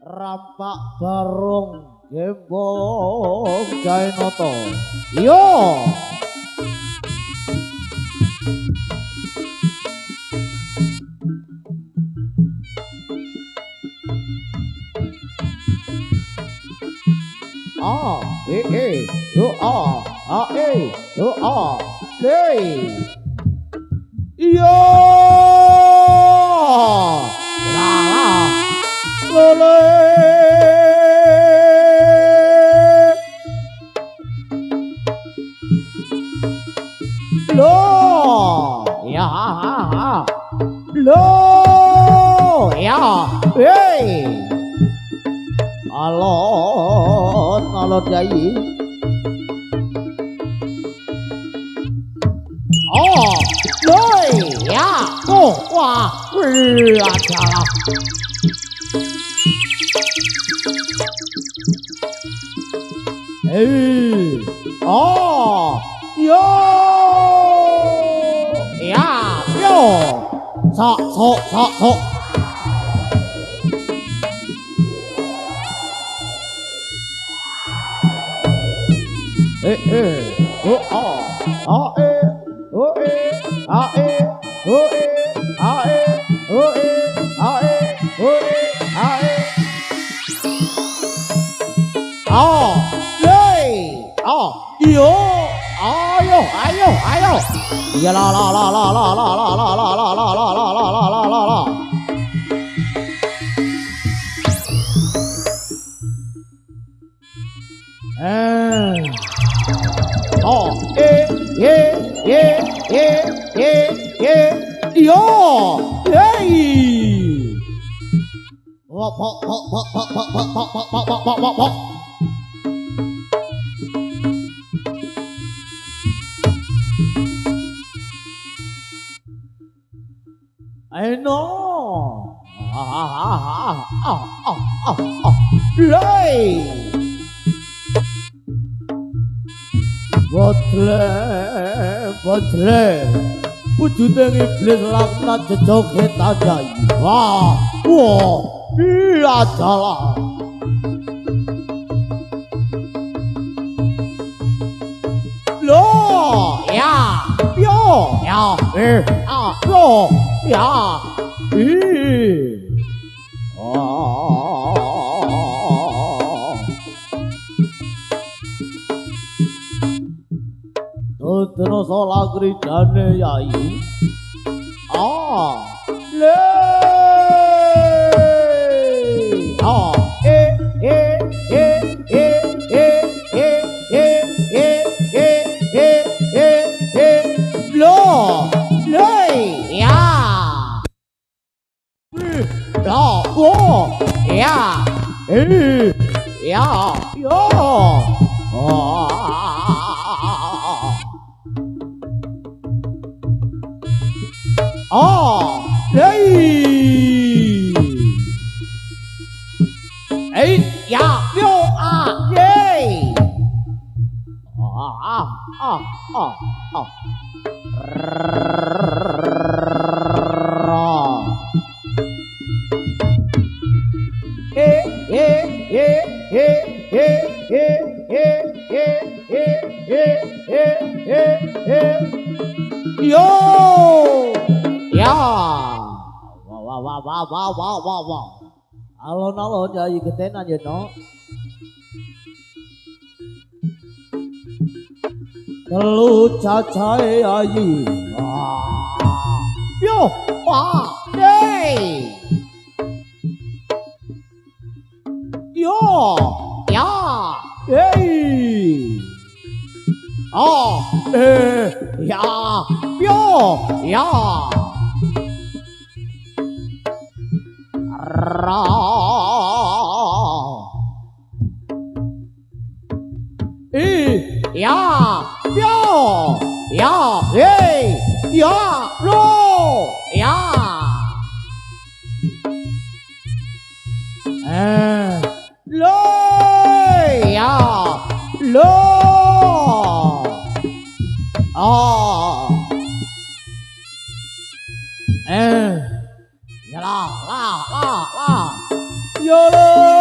rampak barung gembong Jainoto. Yo. A E E O A E O A K Yo la la le lo ya lo ya hey alon alon yai oh lôi ya cô qua là chả oh yo ya yo sa so o a e o e a e o e a e o e a e o e a e yo ayo ya la yo hey I know right Botle wujude iblis laknat jejoget ajaib wah iya dalah lo ya yo ya yo ya terus lagri jane yai le lo le ya ya ya yo ya yo ye yo ya wow alon jadi ketenan ya no telu cacahe ayi yo deh yo ya ya yo ya ra ya yo ya ya lo ya lo ya lo ya la yo lo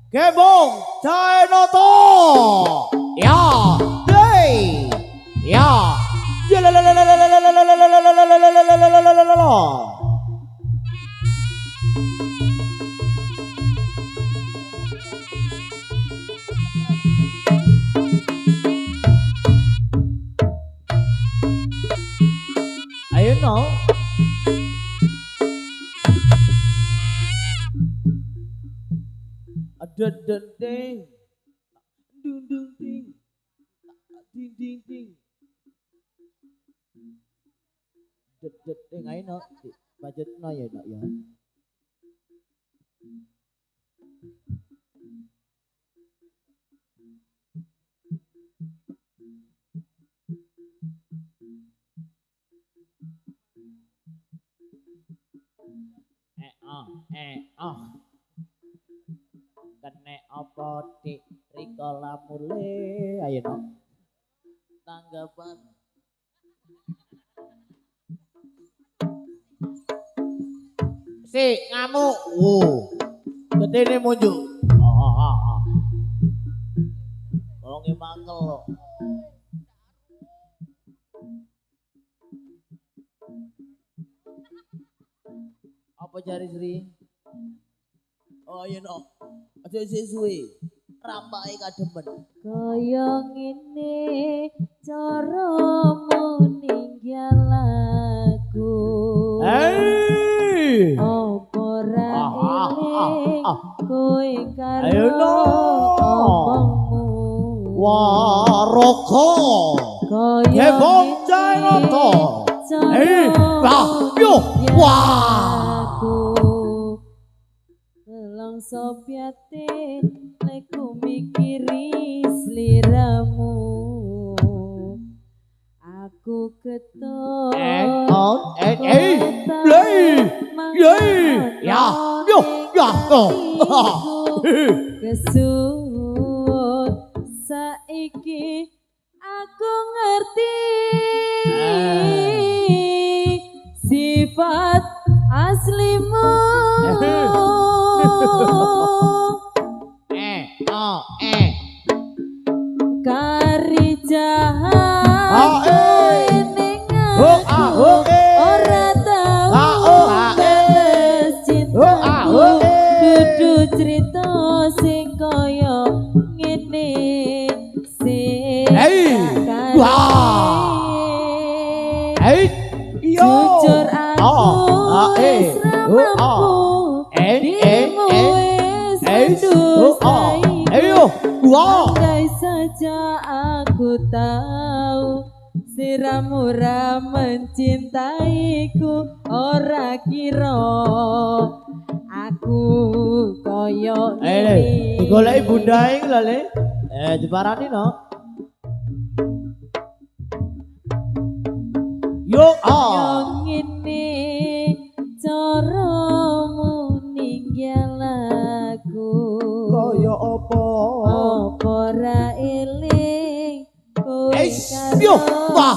Kebong Cainoto ya day ya ayo no ada dendeng dung dung ding ding ding ding dendeng ayo no budget no ya no ya kene apa dik rikala mule ayo no tanggapan si ngamuk gedene munjuk tolong mangkel lo apa jari Sri oh iya no aja suwe rampai kademen kaya ngene caramu ninggal aku opo ra eling kowe karo omongmu waroko kebong Cainoto yo wah langso piate leku mikiri sliramu aku keton kesut saiki aku ngerti sifat aslimu kari jahat ning aku ora tau bales cintaku dudu cerita sing kaya ngene sing jujur aku wis mampu andai saja aku tahu siramu ra mencintaiku ora kira aku koyo ngene digoleki bundae lho le diparani no yo ngene caramu ninggal aku kaya apa ra eling kowe yo wah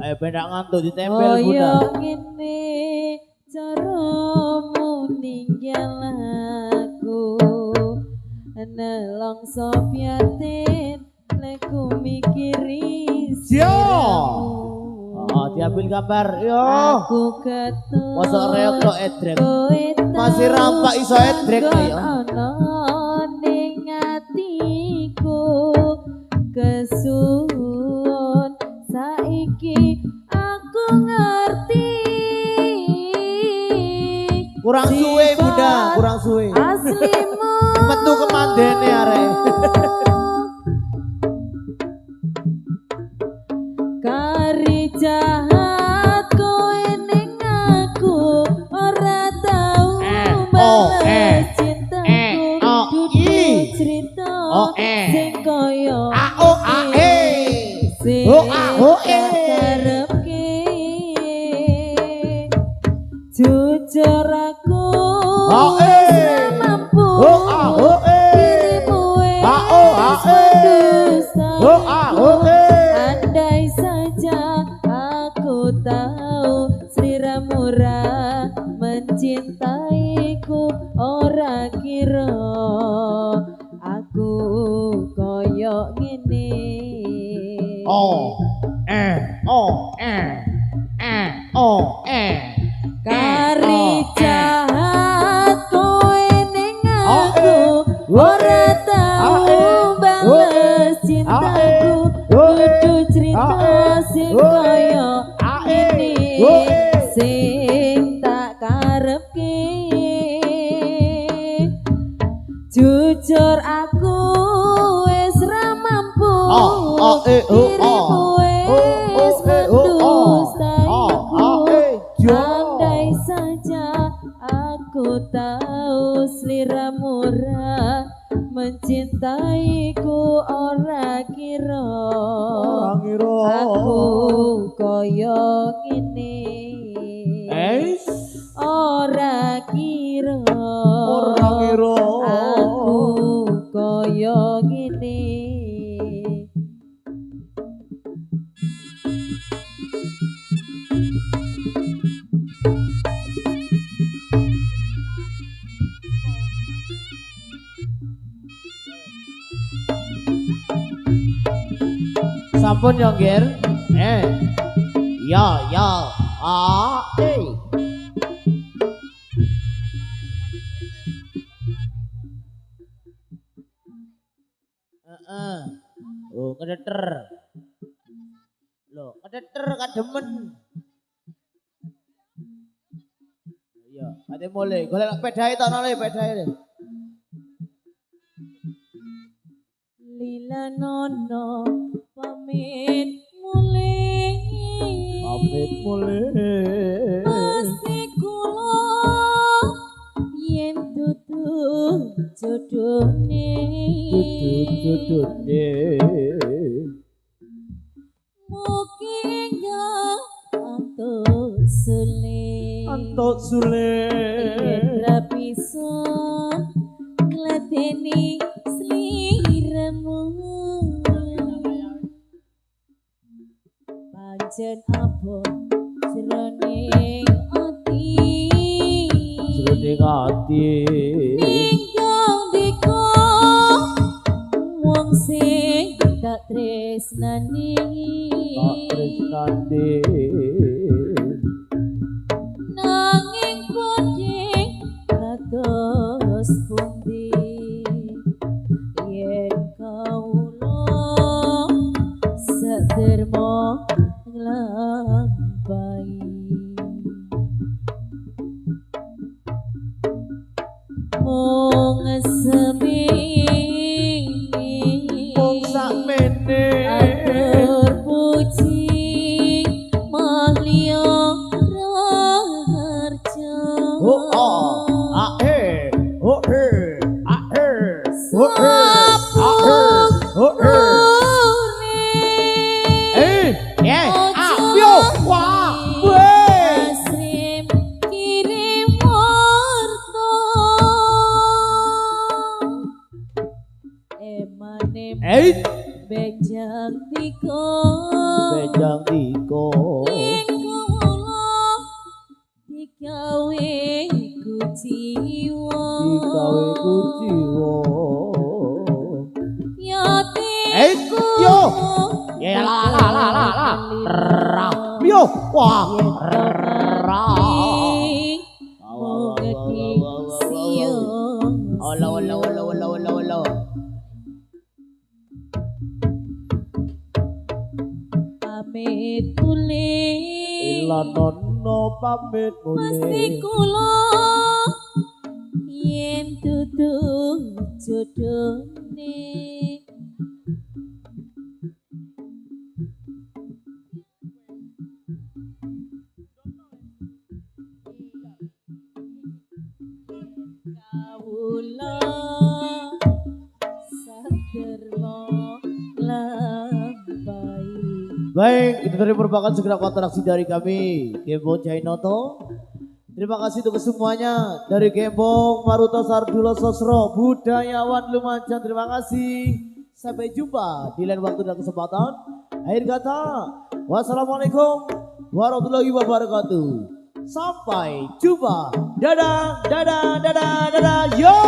ayo benak ngantuk ditempel bunda ngene caramu ninggal aku nelongso piatin leku mikiri diambil gambar yo aku keton mosok reok kok edrek masih rampak iso edrek ya ning atiku kesuwun saiki aku ngerti kurang suwe bunda kurang suwe aslimu metu kemandene arek kari jahat kowe ning aku ora tau bales cintaku dudu cerita sing kaya sing karepke jujur aku mampu dirimu andai saja aku tahu sliramu ra mencintaiku ora kira aku koyo ngene kari jahat kowe ning aku ora tau bales cintaku kudu cerita sing koyo ini sing tak karepke jujur aku wis ra mampu dirimu wis mendustaiku andai saja aku tahu sliramu ra mencintaiku ora kira aku koyo ngene ora kira aku koyo ngene sampun yo Ger ya oh kedeter lho kedeter kademen iya ade mulai golek pedahe to nole pedahe lila nono pamit mulai pasti kula yen tutu jodone mugi enggak antuk sule yen ra bisa ngladeni sliramu pancen apa jroning ati ninggang diko wong sing tak tresnani nanging bodhe kados pundi yen kawula saderma nglampahi mung sakmene atur puji mahliya raharja bejang tiko digawe kuciwa yatiku ya la yo wah pamit mulih ilanono pamit mesti kula yen dudu jodone kawula saderma lampahi. Baik, itu tadi merupakan segera kontraksi dari kami Kebo Jainoto. Terima kasih untuk semuanya dari Gembong, Maruta Sardulo Sosro, Budayawan Lumajang. Terima kasih. Sampai jumpa di lain waktu dan kesempatan. Akhir kata, wassalamualaikum warahmatullahi wabarakatuh. Sampai jumpa. Dadah, dadah, dadah, dadah. Yo!